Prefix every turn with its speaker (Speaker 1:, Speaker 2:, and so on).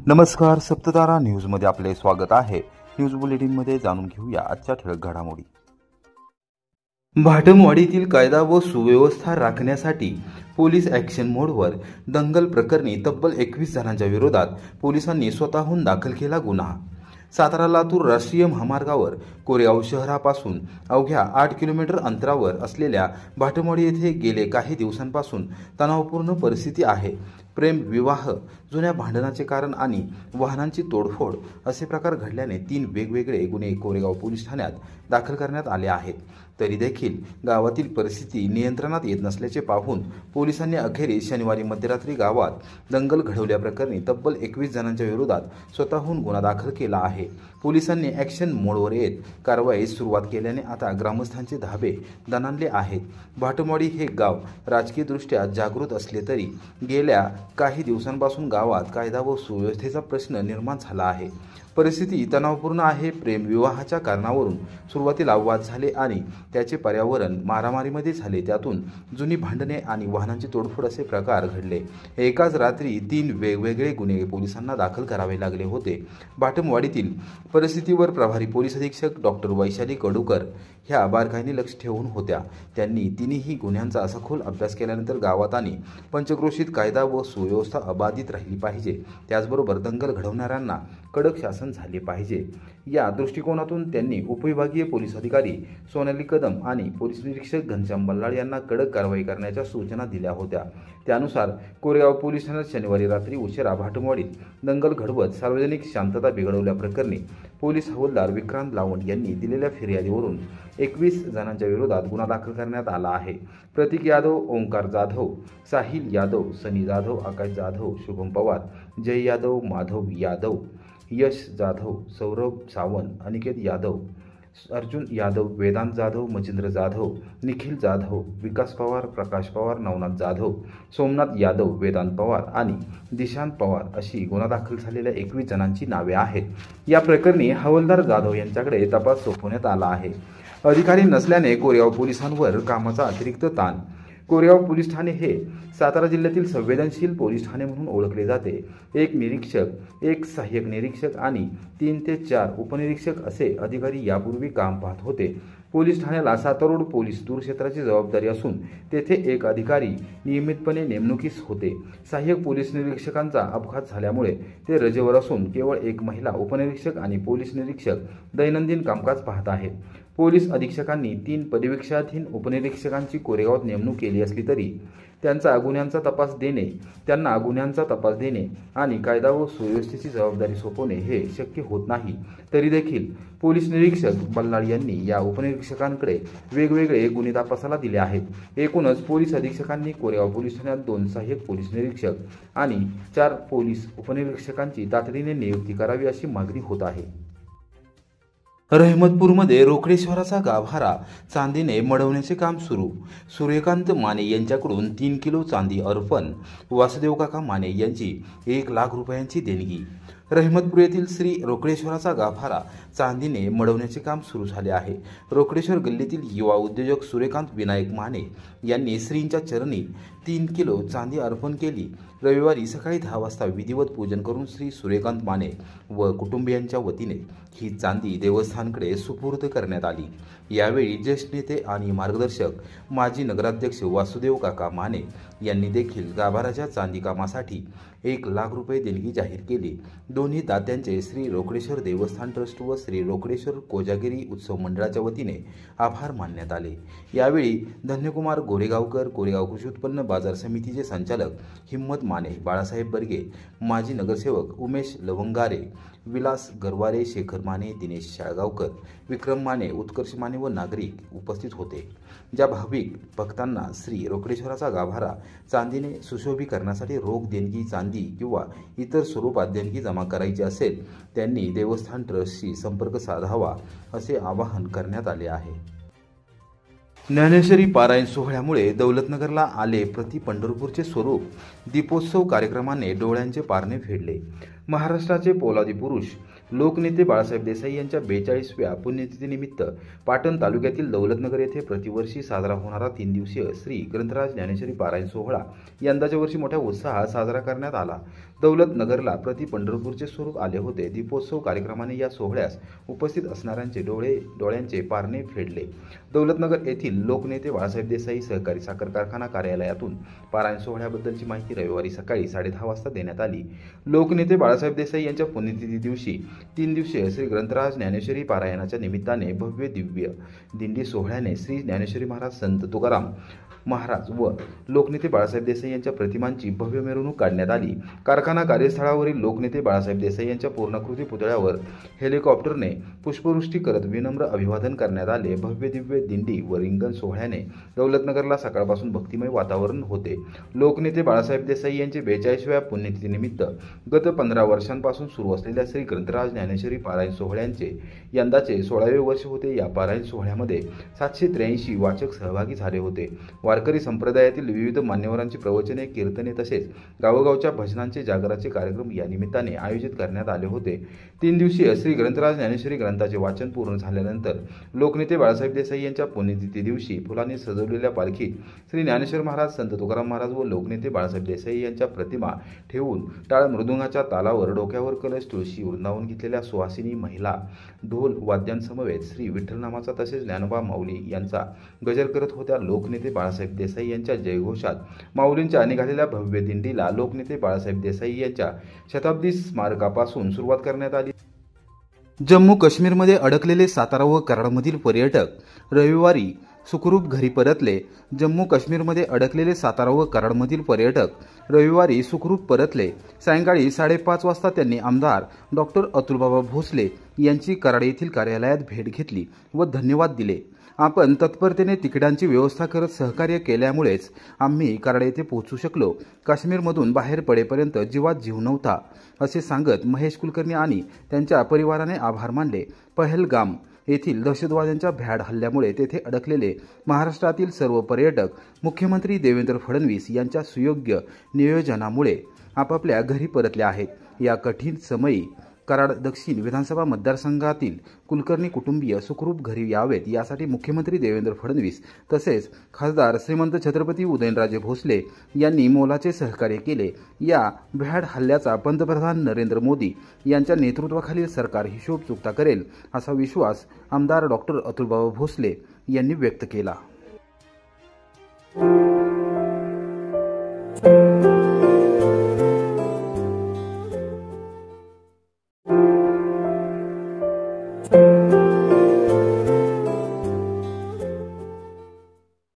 Speaker 1: नमस्कार, सप्ततारा न्यूजमध्ये आपले स्वागत आहे। न्यूज बुलेटिनमध्ये जाणून घेऊया आजच्या ठळक घडामोडी। भाटमवाडीतील कायदा व सुव्यवस्था राखण्यासाठी पोलीस ॲक्शन मोडवर दंगल प्रकरणी तब्बल 21 जणांच्या विरोधात पोलिसांनी स्वतःहून दाखल केला गुन्हा। सातारा लातूर राष्ट्रीय महामार्गावर कोरेगाव शहरापासून अवघ्या 8 किलोमीटर अंतरावर असलेल्या भाटमवाडी येथे गेले काही दिवसांपासून तणावपूर्ण परिस्थिती आहे। प्रेम विवाह, जुन्या भांडणाचे कारण आणि वाहनांची तोडफोड असे प्रकार घडल्याने 3 वेगवेगळे गुन्हे कोरेगाव पोलीस ठाण्यात दाखल करण्यात आले आहेत। तरी देखील गावातील परिस्थिती नियंत्रणात येत नसल्याचे पाहून पोलिसांनी अखेरीस शनिवारी मध्यरात्री गावात दंगल घडवल्याप्रकरणी तब्बल 21 जणांच्या विरोधात स्वतःहून गुन्हा दाखल केला आहे। पोलिसांनी ॲक्शन मोडवर येत कारवाईस सुरुवात केल्याने आता ग्रामस्थांचे धाबे दणाणले आहेत। भाटमवाडी हे गाव राजकीयदृष्ट्या जागृत असले तरी गेल्या काही दिवसांपासून गावात कायदा व सुव्यवस्थेचा प्रश्न निर्माण झाला आहे। परिस्थिती तणावपूर्ण आहे। प्रेम विवाहाच्या कारणावरून सुरुवातीला वाद झाले आणि त्याचे पर्यावरण मारामारीमध्ये झाले, त्यातून जुनी भांडणे आणि वाहनांची तोडफोड असे प्रकार घडले। एकाच रात्री 3 वेगवेगळे गुन्हे पोलिसांना दाखल करावे लागले होते। भाटमवाडीतील परिस्थितीवर प्रभारी पोलीस अधीक्षक डॉक्टर वैशाली कडूकर ह्या बारकाईने लक्ष ठेवून होत्या। त्यांनी तिन्ही गुन्ह्यांचा सखोल अभ्यास केल्यानंतर गावात आणि पंचक्रोशीत कायदा व सुव्यवस्था अबाधित राहिली पाहिजे, त्याचबरोबर दंगल घडवणाऱ्यांना कडक शासन झाले पाहिजे या दृष्टिकोनातून त्यांनी उपविभागीय पोलीस अधिकारी सोनाली कदम आणि पोलीस निरीक्षक घनश्याम बल्लाळ यांना कडक कारवाई करण्याच्या सूचना दिल्या होत्या। त्यानुसार कोरेगाव पोलीस ठाण्यात शनिवारी रात्री उशिरा भाटमवाडीत दंगल घडवत सार्वजनिक शांतता बिघडवल्याप्रकरणी पोलीस हवालदार विक्रांत लावंड यांनी दिलेल्या फिर्यादीवरून 21 जणांच्या विरोधात गुन्हा दाखल करण्यात आला आहे। प्रतीक यादव, ओंकार जाधव, साहिल यादव, सनी जाधव, आकाश जाधव, शुभम पवार, जय यादव, माधव यादव, यश जाधव, सौरभ सावंत, अनिकेत यादव, अर्जुन यादव, वेदांत जाधव, मचिंद्र जाधव, निखिल जाधव, विकास पवार, प्रकाश पवार, नवनाथ जाधव, सोमनाथ यादव, वेदांत पवार आणि दिशांत पवार अशी गुन्हा दाखल झालेल्या 21 जणांची नावे आहेत। या प्रकरणी हवालदार जाधव यांच्याकडे तपास सोपवण्यात आला आहे। अधिकारी नसल्याने कोरेगाव पोलिसांवर कामाचा अतिरिक्त ताण। कोरेगाव पोलीस ठाणे हे सातारा जिल्ह्यातील संवेदनशील पोलीस ठाणे म्हणून ओळखले जाते। 1 निरीक्षक, 1 सहाय्यक निरीक्षक आणि 3 ते 4 उपनिरीक्षक असे अधिकारी यापूर्वी काम पाहत होते। पोलीस ठाण्याला सातारोड पोलीस दूर क्षेत्राची जबाबदारी असून तेथे 1 अधिकारी नियमितपणे नेमणुकीस होते। सहाय्यक पोलीस निरीक्षकांचा अपघात झाल्यामुळे ते रजेवर असून केवळ 1 महिला उपनिरीक्षक आणि पोलीस निरीक्षक दैनंदिन कामकाज पाहत आहेत। पोलीस अधीक्षकांनी 3 परिवीक्षाधीन उपनिरीक्षकांची कोरेगावात नेमणूक केली असली तरी त्यांना गुन्ह्यांचा तपास देणे आणि कायदा व सुव्यवस्थेची जबाबदारी सोपवणे हे शक्य होत नाही। तरी देखील पोलीस निरीक्षक बल्लाळ यांनी या उपनिरीक्षकांकडे वेगवेगळे गुन्हे तपासाला दिले आहेत। एकूणच पोलीस अधीक्षकांनी कोरेगाव पोलीस ठाण्यात 2 सहाय्यक पोलीस निरीक्षक आणि 4 पोलीस उपनिरीक्षकांची तातडीने नियुक्ती करावी अशी मागणी होत आहे। रहमतपूरमध्ये रोकडेश्वराचा गाभारा चांदीने मडवण्याचे काम सुरू। सूर्यकांत माने यांच्याकडून 3 किलो चांदी अर्पण। वासुदेव काका माने यांची 1 लाख रुपयांची देणगी। रहमतपूर येथील श्री रोकडेश्वराचा गाभारा चांदीने मडवण्याचे काम सुरू झाले आहे। रोकडेश्वर गल्लीतील युवा उद्योजक सूर्यकांत विनायक माने यांनी श्रींच्या चरणी 3 किलो चांदी अर्पण केली। रविवारी सकाळी 10 वाजता विधिवत पूजन करून श्री सूर्यकांत माने व कुटुंबियांच्या वतीने ही चांदी देवस्थानकडे सुपूर्द करण्यात आली। यावेळी ज्येष्ठ नेते आणि मार्गदर्शक माजी नगराध्यक्ष वासुदेव काका माने यांनी देखील गाभाराच्या चांदी कामासाठी 1 लाख रुपये देणगी जाहीर केली। दोन्ही दात्यांचे श्री रोकडेश्वर देवस्थान ट्रस्ट व श्री रोकडेश्वर कोजागिरी उत्सव मंडळाच्या वतीने आभार मानण्यात आले। यावेळी धन्यकुमार गोरेगावकर, कोरेगाव कृषी उत्पन्न बाजार समितीचे संचालक हिम्मत माने, बाळासाहेब बर्गे, माजी नगरसेवक उमेश लवंगारे, विलास गरवारे, शेखर माने, दिनेश शाळगावकर, विक्रम माने, उत्कर्ष माने व नागरिक उपस्थित होते। ज्या भाविक भक्तांना श्री रोकडेश्वराचा गाभारा चांदीने सुशोभीकरणासाठी रोख देणगी, चांदी किंवा इतर स्वरूपात देणगी जमा करायची असेल त्यांनी देवस्थान ट्रस्टशी संपर्क साधावा असे आवाहन करण्यात आले आहे। ज्ञानेश्वरी पारायण सोहळ्यामुळे दौलतनगरला आले प्रति पंढरपूरचे स्वरूप। दीपोत्सव कार्यक्रमाने डोळ्यांचे पारणे फेडले। महाराष्ट्राचे पोलादी पुरुष लोकनेते बाळासाहेब देसाई यांच्या 42व्या पुण्यतिथीनिमित्त पाटण तालुक्यातील दौलतनगर येथे प्रतिवर्षी साजरा होणारा 3 दिवसीय श्री ग्रंथराज ज्ञानेश्वरी पारायण सोहळा यंदाच्या वर्षी मोठ्या उत्साहात साजरा करण्यात आला। दौलतनगरला प्रति पंढरपूरचे स्वरूप आले होते। दीपोत्सव कार्यक्रमाने या सोहळ्यास उपस्थित असणाऱ्यांचे डोळ्यांचे पारणे फेडले। दौलतनगर येथील लोकनेते बाळासाहेब देसाई सहकारी साखर कारखाना कार्यालयातून पारायण सोहळ्याबद्दलची माहिती रविवारी सकाळी 10:30 वाजता देण्यात आली। लोकनेते बाळासाहेब देसाई यांच्या पुण्यतिथी दिवशी 3 दिवसीय श्री ग्रंथराज ज्ञानेश्वरी पारायणाच्या निमित्ताने भव्य दिव्य दिंडी सोहळ्याने श्री ज्ञानेश्वरी महाराज संत तुकाराम महाराज व लोकनेते बाळासाहेब देसाई यांच्या प्रतिमांची भव्य मिरवणूक काढण्यात आली। कारखाना कार्यस्थळावरील लोकनेते बाळासाहेब देसाई यांच्या पूर्णाकृती पुतळ्यावर हेलिकॉप्टरने पुष्पवृष्टी करत विनम्र अभिवादन करण्यात आले। भव्य दिव्य दिंडी व रिंगण सोहळ्याने दौलतनगरला सकाळपासून भक्तिमय वातावरण होते। लोकनेते बाळासाहेब देसाई यांचे 42व्या पुण्यतिथीनिमित्त गत 15 वर्षांपासून सुरू असलेल्या श्री ग्रंथराज ज्ञानेश्वरी पारायण सोहळ्याचे यंदाचे 16वे वर्ष होते। या पारायण सोहळ्यामध्ये 783 वाचक सहभागी झाले होते। वारकरी संप्रदायातील विविध मान्यवरांची प्रवचने, कीर्तने तसेच गावोगावच्या भजनांचे, जागराचे कार्यक्रम या निमित्ताने आयोजित करण्यात आले होते। 3 दिवसीय श्री ग्रंथराज ज्ञानेश्वरी ग्रंथाचे वाचन पूर्ण झाल्यानंतर लोकनेते बाळासाहेब देसाई यांच्या पुण्यतिथी दिवशी फुलांनी सजवलेल्या पालखीत श्री ज्ञानेश्वर महाराज, संत तुकाराम महाराज व लोकनेते बाळासाहेब देसाई यांच्या प्रतिमा ठेवून टाळ मृदुंगाच्या तालावर डोक्यावर कलश, तुळशी, वृंदावन घेतलेल्या सुहासिनी महिला ढोल वाद्यांसमवेत श्री विठ्ठलनामाचा तसेच ज्ञानोबा माऊली यांचा गजर करत होत्या। लोकनेते बाळासाहेब देसाई यांच्या जयघोषात माऊलींच्या निघालेल्या भव्य दिंडीला लोकनेते बाळासाहेब देसाई यांच्या शताब्दी स्मारकापासून सुरुवात करण्यात आली। जम्मू काश्मीरमध्ये अडकलेले सातारा व कराडमधील पर्यटक रविवारी सुखरूप घरी परतले। जम्मू काश्मीरमध्ये अडकलेले सातारा व कराडमधील पर्यटक रविवारी सुखरूप परतले। सायंकाळी 5:30 वाजता त्यांनी आमदार डॉक्टर अतुलबाबा भोसले यांची कराड येथील कार्यालयात भेट घेतली व धन्यवाद दिले। आपण तत्परतेने तिकिटांची व्यवस्था करत सहकार्य केल्यामुळेच आम्ही कराड येथे पोहोचू शकलो। काश्मीरमधून बाहेर पडेपर्यंत जीवात जीव नव्हता असे सांगत महेश कुलकर्णी आणि त्यांच्या परिवाराने आभार मानले। पहलगाम येथील दहशतवाद्यांच्या भ्याड हल्ल्यामुळे तेथे अडकलेले महाराष्ट्रातील सर्व पर्यटक मुख्यमंत्री देवेंद्र फडणवीस यांच्या सुयोग्य नियोजनामुळे आपापल्या घरी परतले आहेत। या कठीण समयी कराड दक्षिण विधानसभा मतदारसंघातील कुलकर्णी कुटुंबीय सुखरूप घरी यावेत यासाठी मुख्यमंत्री देवेंद्र फडणवीस तसेच खासदार श्रीमंत छत्रपती उदयनराजे भोसले यांनी मोलाचे सहकार्य केले। या भ्याड हल्ल्याचा पंतप्रधान नरेंद्र मोदी यांच्या नेतृत्वाखालील सरकार हिशोब चुकता करेल असा विश्वास आमदार डॉक्टर अतुलबाबा भोसले यांनी व्यक्त केला।